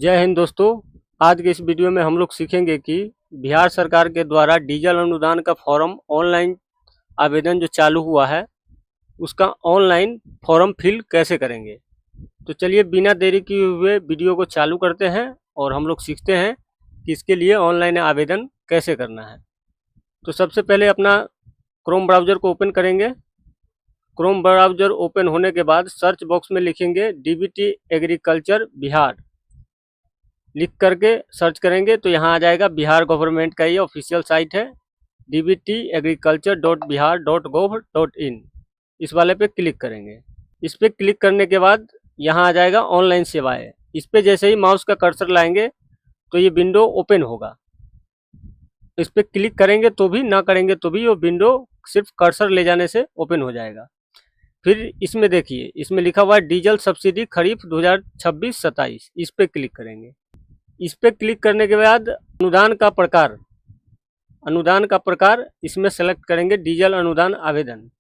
जय हिंद दोस्तों। आज के इस वीडियो में हम लोग सीखेंगे कि बिहार सरकार के द्वारा डीजल अनुदान का फॉर्म ऑनलाइन आवेदन जो चालू हुआ है उसका ऑनलाइन फॉर्म फिल कैसे करेंगे। तो चलिए बिना देरी किए हुए वीडियो को चालू करते हैं और हम लोग सीखते हैं कि इसके लिए ऑनलाइन आवेदन कैसे करना है। तो सबसे पहले अपना क्रोम ब्राउज़र को ओपन करेंगे। क्रोम ब्राउज़र ओपन होने के बाद सर्च बॉक्स में लिखेंगे डीबीटी एग्रीकल्चर बिहार, लिख करके सर्च करेंगे तो यहाँ आ जाएगा। बिहार गवर्नमेंट का ये ऑफिशियल साइट है dbtagriculture.bihar.gov.in। इस वाले पे क्लिक करेंगे। इस पे क्लिक करने के बाद यहाँ आ जाएगा ऑनलाइन सेवाएं। इस पे जैसे ही माउस का कर्सर लाएंगे तो ये विंडो ओपन होगा। इस पे क्लिक करेंगे तो भी, ना करेंगे तो भी वो विंडो सिर्फ कर्सर ले जाने से ओपन हो जाएगा। फिर इसमें देखिए, इसमें लिखा हुआ है डीजल सब्सिडी खरीफ 2026-27। इस पे क्लिक करेंगे। इस पे क्लिक करने के बाद अनुदान का प्रकार इसमें सेलेक्ट करेंगे डीजल अनुदान आवेदन।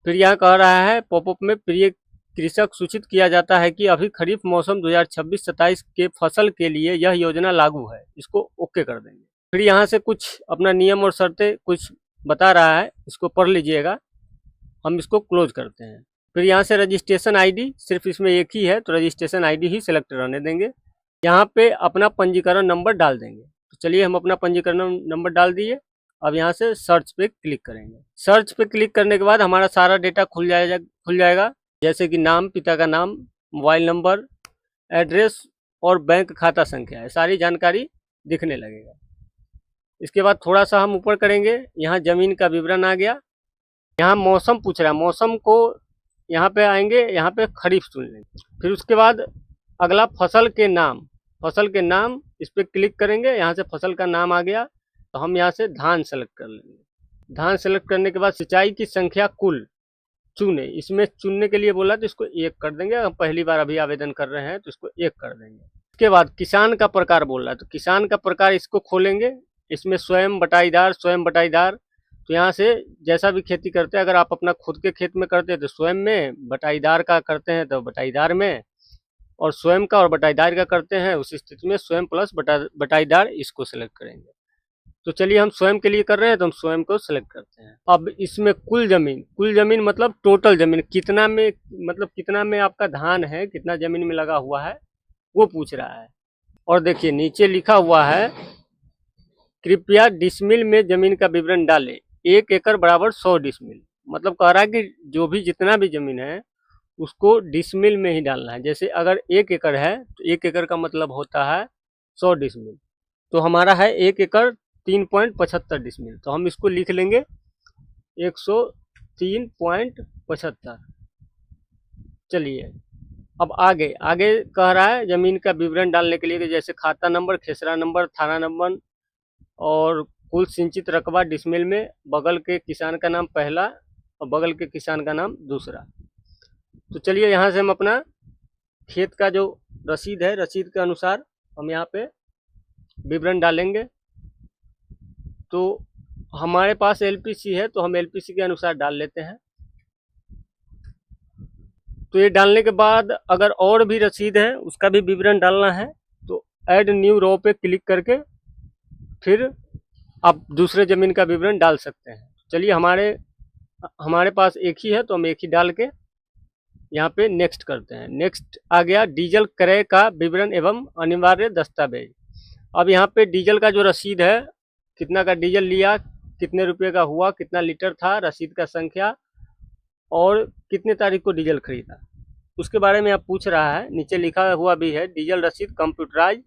फिर यहाँ कह रहा है पॉपअप में, प्रिय कृषक, सूचित किया जाता है कि अभी खरीफ मौसम 2026-27 के फसल के लिए यह योजना लागू है। इसको ओके कर देंगे। फिर यहाँ से कुछ अपना नियम और शर्तें कुछ बता रहा है, इसको पढ़ लीजिएगा। हम इसको क्लोज करते हैं। फिर यहाँ से रजिस्ट्रेशन आईडी, सिर्फ इसमें एक ही है तो रजिस्ट्रेशन आईडी ही सिलेक्ट रहने देंगे। यहाँ पे अपना पंजीकरण नंबर डाल देंगे। तो चलिए हम अपना पंजीकरण नंबर डाल दिए। अब यहाँ से सर्च पे क्लिक करेंगे। सर्च पे क्लिक करने के बाद हमारा सारा डेटा खुल जाएगा, जैसे कि नाम, पिता का नाम, मोबाइल नंबर, एड्रेस और बैंक खाता संख्या है, सारी जानकारी दिखने लगेगा। इसके बाद थोड़ा सा हम ऊपर करेंगे, यहाँ जमीन का विवरण आ गया। यहाँ मौसम पूछ रहा है, मौसम को यहाँ पे आएंगे, यहाँ पे खरीफ चुन लेंगे। फिर उसके बाद अगला फसल के नाम इस पर क्लिक करेंगे। यहाँ से फसल का नाम आ गया तो हम यहाँ से धान सेलेक्ट कर लेंगे। धान सेलेक्ट करने के बाद सिंचाई की संख्या कुल चुने, इसमें चुनने के लिए बोला तो इसको 1 कर देंगे। हम पहली बार अभी आवेदन कर रहे हैं तो इसको 1 कर देंगे। इसके बाद किसान का प्रकार बोल रहा है तो किसान का प्रकार इसको खोलेंगे। इसमें स्वयं बटाईदार, तो यहाँ से जैसा भी खेती करते हैं, अगर आप अपना खुद के खेत में करते हैं तो स्वयं में, बटाईदार का करते हैं तो बटाईदार में, और स्वयं का और बटाईदार का करते हैं उस स्थिति में स्वयं प्लस बटाईदार इसको सिलेक्ट करेंगे। तो चलिए हम स्वयं के लिए कर रहे हैं तो हम स्वयं को सिलेक्ट करते हैं। अब इसमें कुल जमीन मतलब टोटल जमीन कितना में, मतलब कितना में आपका धान है, कितना जमीन में लगा हुआ है वो पूछ रहा है। और देखिए नीचे लिखा हुआ है कृपया डिसमिल में जमीन का विवरण डालें, 1 एकड़ बराबर 100 डिसमिल। मतलब कह रहा है कि जो भी जितना भी जमीन है उसको डिसमिल में ही डालना है। जैसे अगर 1 एकड़ है तो 1 एकड़ का मतलब होता है 100 डिसमिल। तो हमारा है 1 एकड़ 3.75 डिसमिल, तो हम इसको लिख लेंगे 103.75। चलिए अब आगे कह रहा है जमीन का विवरण डालने के लिए कि जैसे खाता नंबर, खेसरा नंबर, थाना नंबर और कुल सिंचित रकबा डिसमिल में, बगल के किसान का नाम पहला और बगल के किसान का नाम दूसरा। तो चलिए यहाँ से हम अपना खेत का जो रसीद है, रसीद के अनुसार हम यहाँ पे विवरण डालेंगे। तो हमारे पास एलपीसी है तो हम एलपीसी के अनुसार डाल लेते हैं। तो ये डालने के बाद अगर और भी रसीद है उसका भी विवरण डालना है तो ऐड न्यू रो पे क्लिक करके फिर आप दूसरे जमीन का विवरण डाल सकते हैं। चलिए हमारे पास एक ही है तो हम एक ही डाल के यहाँ पे नेक्स्ट करते हैं। नेक्स्ट आ गया डीजल क्रय का विवरण एवं अनिवार्य दस्तावेज। अब यहाँ पे डीजल का जो रसीद है, कितना का डीजल लिया, कितने रुपए का हुआ, कितना लीटर था, रसीद का संख्या और कितने तारीख को डीजल खरीदा, उसके बारे में आप पूछ रहा है। नीचे लिखा हुआ भी है डीजल रसीद कंप्यूटराइज,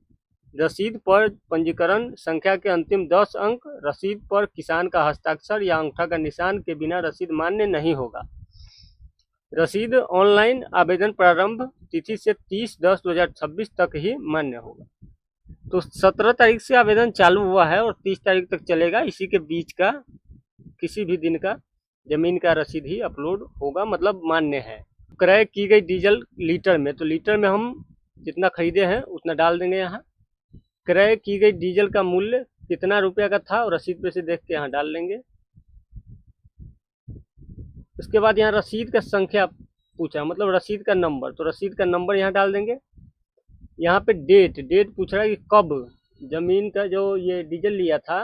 रसीद पर पंजीकरण संख्या के अंतिम 10 अंक, रसीद पर किसान का हस्ताक्षर या अंगूठा का निशान के बिना रसीद मान्य नहीं होगा। रसीद ऑनलाइन आवेदन प्रारंभ तिथि से 30/10/2026 तक ही मान्य होगा। तो 17 तारीख से आवेदन चालू हुआ है और 30 तारीख तक चलेगा। इसी के बीच का किसी भी दिन का जमीन का रसीद ही अपलोड होगा, मतलब मान्य है। क्रय की गई डीजल लीटर में, तो लीटर में हम जितना खरीदे हैं उतना डाल देंगे यहाँ। क्रय की गई डीजल का मूल्य कितना रुपया का था और रसीद पे से देख के यहाँ डाल लेंगे। इसके बाद यहाँ रसीद का संख्या पूछा, मतलब रसीद का नंबर, तो रसीद का नंबर यहाँ डाल देंगे। यहाँ पे डेट डेट पूछ रहा है कि कब जमीन का जो ये डीजल लिया था,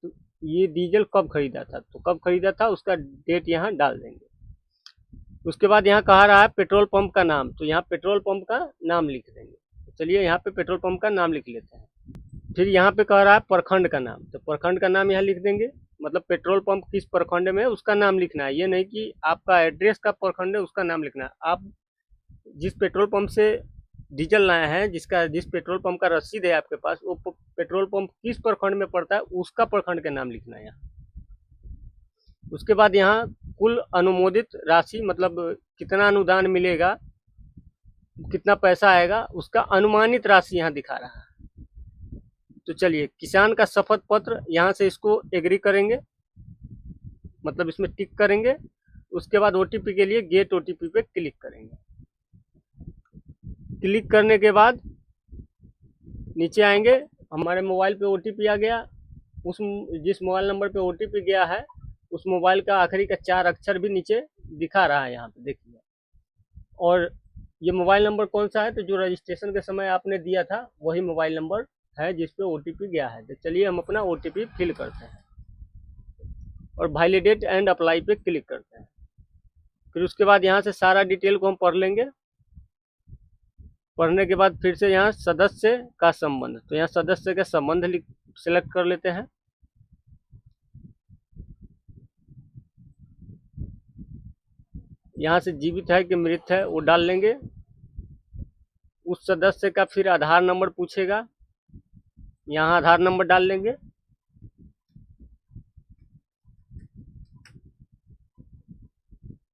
तो ये डीजल कब खरीदा था, तो कब खरीदा था उसका डेट यहाँ डाल देंगे। उसके बाद यहाँ कहा रहा है पेट्रोल पंप का नाम, तो यहाँ पेट्रोल पंप का नाम लिख देंगे। तो चलिए यहाँ पे पेट्रोल पंप का नाम लिख लेते हैं। फिर यहाँ पे कह रहा है प्रखंड का नाम, तो प्रखंड का नाम यहाँ लिख देंगे। मतलब पेट्रोल पंप किस प्रखंड में है उसका नाम लिखना है, ये नहीं कि आपका एड्रेस का प्रखंड है उसका नाम लिखना है। आप जिस पेट्रोल पंप से डीजल लाए हैं, जिस पेट्रोल पंप का रसीद है आपके पास, वो पेट्रोल पंप किस प्रखंड में पड़ता है उसका प्रखंड का नाम लिखना है यहाँ। उसके बाद यहाँ कुल अनुमोदित राशि, मतलब कितना अनुदान मिलेगा, कितना पैसा आएगा, उसका अनुमानित राशि यहाँ दिखा रहा है। तो चलिए किसान का शपथ पत्र, यहाँ से इसको एग्री करेंगे, मतलब इसमें टिक करेंगे। उसके बाद ओटीपी के लिए गेट ओटीपी पे क्लिक करेंगे। क्लिक करने के बाद नीचे आएंगे, हमारे मोबाइल पे ओटीपी आ गया। उस जिस मोबाइल नंबर पे ओटीपी गया है उस मोबाइल का आखिरी का 4 अक्षर भी नीचे दिखा रहा है, यहाँ पे देखिए। और ये मोबाइल नंबर कौन सा है, तो जो रजिस्ट्रेशन के समय आपने दिया था वही मोबाइल नंबर है जिस पे ओटीपी गया है। तो चलिए हम अपना ओटीपी फिल करते हैं और वैलिडेट एंड अप्लाई पे क्लिक करते हैं। फिर उसके बाद यहाँ से सारा डिटेल को हम पढ़ लेंगे। पढ़ने के बाद फिर से यहाँ सदस्य का संबंध, तो यहाँ सदस्य का संबंध सिलेक्ट कर लेते हैं। यहाँ से जीवित है कि मृत है वो डाल लेंगे। उस सदस्य का फिर आधार नंबर पूछेगा, यहाँ आधार नंबर डाल लेंगे।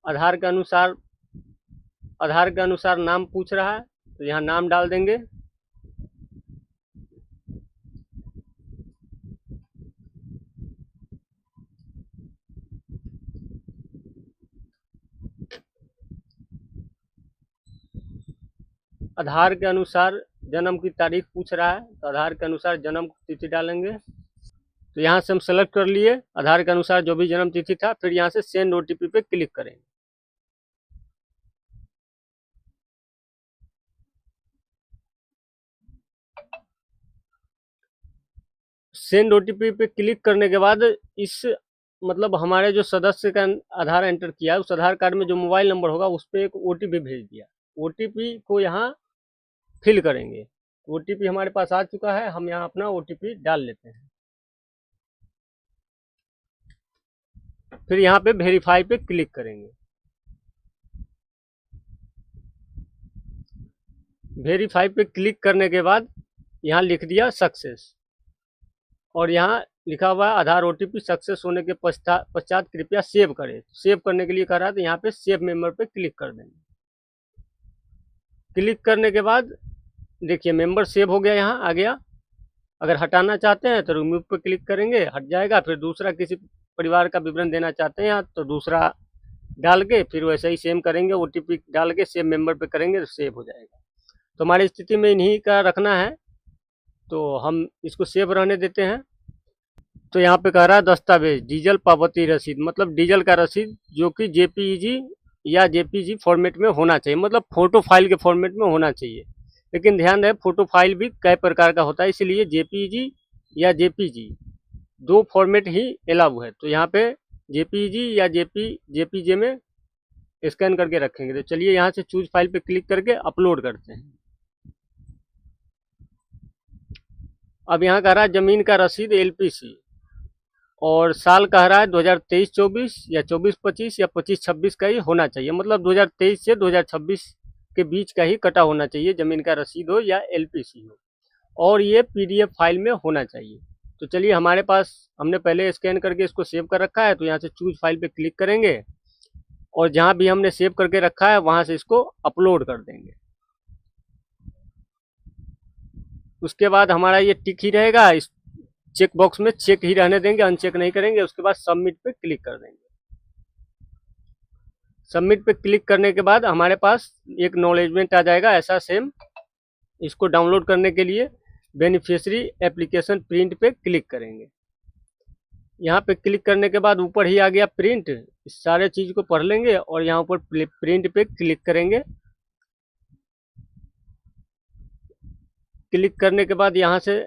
आधार के अनुसार नाम पूछ रहा है, तो यहाँ नाम डाल देंगे। आधार के अनुसार जन्म की तारीख पूछ रहा है, तो आधार के अनुसार जन्म तिथि डालेंगे। तो यहाँ से हम सेलेक्ट कर लिए आधार के अनुसार जो भी जन्म तिथि था। फिर यहाँ से सेंड ओटीपी पे क्लिक करेंगे। सेंड ओटीपी पे क्लिक करने के बाद इस मतलब हमारे जो सदस्य का आधार एंटर किया है उस आधार कार्ड में जो मोबाइल नंबर होगा उस पर एक ओटीपी भेज दिया। ओटीपी को यहाँ फिल करेंगे। ओटीपी हमारे पास आ चुका है, हम यहाँ अपना ओटीपी डाल लेते हैं। फिर यहाँ पे वेरीफाई पे क्लिक करेंगे। वेरीफाई पे क्लिक करने के बाद यहाँ लिख दिया सक्सेस, और यहाँ लिखा हुआ है आधार ओटीपी सक्सेस होने के पश्चात कृपया सेव करें। सेव करने के लिए कह रहा है, तो यहाँ पे सेव मेंबर पे क्लिक कर देंगे। क्लिक करने के बाद देखिए मेंबर सेव हो गया, यहाँ आ गया। अगर हटाना चाहते हैं तो रिमूव पे क्लिक करेंगे, हट जाएगा। फिर दूसरा किसी परिवार का विवरण देना चाहते हैं यहाँ, तो दूसरा डाल के फिर वैसे ही सेम करेंगे, ओटीपी डाल के सेव मेंबर पे करेंगे तो सेव हो जाएगा। तो हमारी स्थिति में इन्हीं का रखना है, तो हम इसको सेव रहने देते हैं। तो यहाँ पे कह रहा है दस्तावेज डीजल पावती रसीद, मतलब डीजल का रसीद जो कि जेपीईजी या जेपीजी फॉर्मेट में होना चाहिए, मतलब फोटो फाइल के फॉर्मेट में होना चाहिए। लेकिन ध्यान रहे फोटो फाइल भी कई प्रकार का होता है, इसलिए जेपीजी या जेपीजी 2 फॉर्मेट ही अलाउ है। तो यहाँ पे जेपीजी या जेपीजे में स्कैन करके रखेंगे। तो चलिए यहाँ से चूज फाइल पे क्लिक करके अपलोड करते हैं। अब यहाँ कह रहा है जमीन का रसीद एलपीसी, और साल कह रहा है 2023-24 या 24-25 या 25-26 का ही होना चाहिए, मतलब 2023 से 2026 के बीच का ही कटा होना चाहिए, जमीन का रसीद हो या एलपीसी हो, और ये पीडीएफ फाइल में होना चाहिए। तो चलिए हमारे पास हमने पहले स्कैन करके इसको सेव कर रखा है, तो यहाँ से चूज फाइल पे क्लिक करेंगे और जहाँ भी हमने सेव करके रखा है वहाँ से इसको अपलोड कर देंगे। उसके बाद हमारा ये टिक ही रहेगा, इस चेक बॉक्स में चेक ही रहने देंगे, अनचेक नहीं करेंगे। उसके बाद सबमिट पे क्लिक कर देंगे। सबमिट पे क्लिक करने के बाद हमारे पास एक नॉलेजमेंट आ जाएगा ऐसा सेम। इसको डाउनलोड करने के लिए बेनिफिशियरी एप्लीकेशन प्रिंट पे क्लिक करेंगे। यहाँ पे क्लिक करने के बाद ऊपर ही आ गया प्रिंट, इस सारे चीज को पढ़ लेंगे और यहाँ ऊपर प्रिंट पे क्लिक करेंगे। क्लिक करने के बाद यहाँ से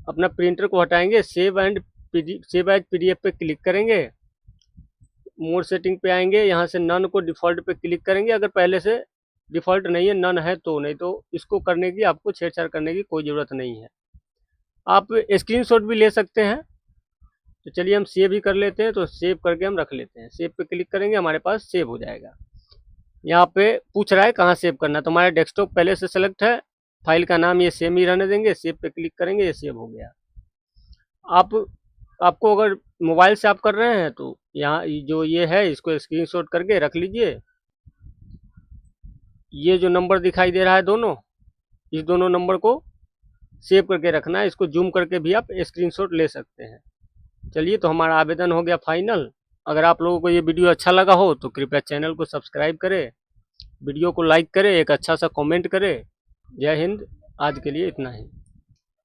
अपना प्रिंटर को हटाएंगे, सेव एज PDF पे क्लिक करेंगे, मोड सेटिंग पे आएंगे, यहाँ से नन को डिफ़ॉल्ट पे क्लिक करेंगे। अगर पहले से डिफ़ॉल्ट नहीं है, नन है तो, नहीं तो इसको करने की आपको छेड़छाड़ करने की कोई ज़रूरत नहीं है। आप स्क्रीनशॉट भी ले सकते हैं। तो चलिए हम सेव ही कर लेते हैं, तो सेव करके हम रख लेते हैं। सेव पे क्लिक करेंगे, हमारे पास सेव हो जाएगा। यहाँ पे पूछ रहा है कहाँ सेव करना है, तो हमारा डेस्कटॉप पहले से सेलेक्ट है, फाइल का नाम ये सेम ही रहने देंगे, सेव पे क्लिक करेंगे, ये सेव हो गया। आपको अगर मोबाइल से आप कर रहे हैं तो यहाँ जो ये है इसको स्क्रीनशॉट करके रख लीजिए। ये जो नंबर दिखाई दे रहा है दोनों, इस दोनों नंबर को सेव करके रखना है। इसको जूम करके भी आप स्क्रीनशॉट ले सकते हैं। चलिए, तो हमारा आवेदन हो गया फाइनल। अगर आप लोगों को ये वीडियो अच्छा लगा हो तो कृपया चैनल को सब्सक्राइब करें, वीडियो को लाइक करें, एक अच्छा सा कमेंट करें। जय हिंद। आज के लिए इतना ही।